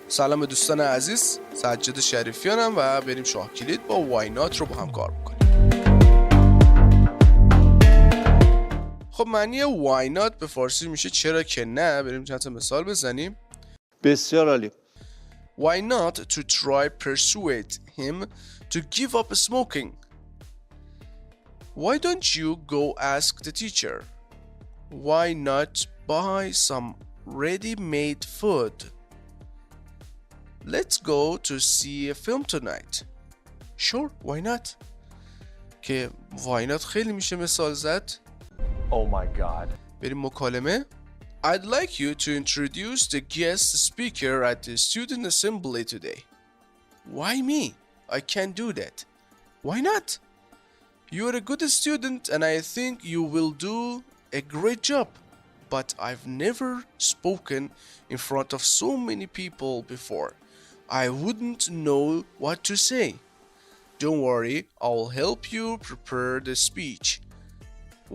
سلام دوستان عزیز، سجاد شریفیانم و بریم شاه کلید با وای نات رو با هم کار بکنیم. خب معنی وای نات به فارسی میشه چرا که نه. بریم چند تا مثال بزنیم. بسیار عالی. Why not to try persuade him to give up smoking? Why don't you go ask the teacher? Why not buy some ready-made food? Let's go to see a film tonight. Sure, why not? که why not خیلی میشه مثال زد. Oh my god. بریم مکالمه. I'd like you to introduce the guest speaker at the student assembly today. Why me? I can't do that. Why not? You're a good student and I think you will do a great job. But I've never spoken in front of so many people before. I wouldn't know what to say. Don't worry, I'll help you prepare the speech.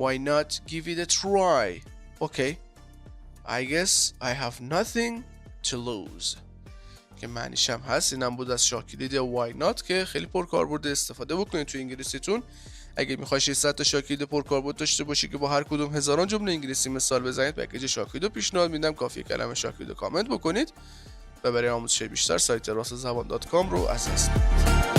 Why not give it a try? Okay. I guess I have nothing to lose. که معنیش هم هست. اینم بود از شاه کلید یا why not که خیلی پرکاربرد، استفاده بکنید تو انگلیسیتون. اگه میخوای 600 تا شاه کلید پرکاربرد داشته باشی که با هر کدوم هزاران جمله انگلیسی مثال بزنید، پکیج شاه کلید رو پیشنهاد میدم. کافیه کلمه شاه کلید رو کامنت بکنید و برای آموزش بیشتر سایت راستزبان.com رو از دست ندید.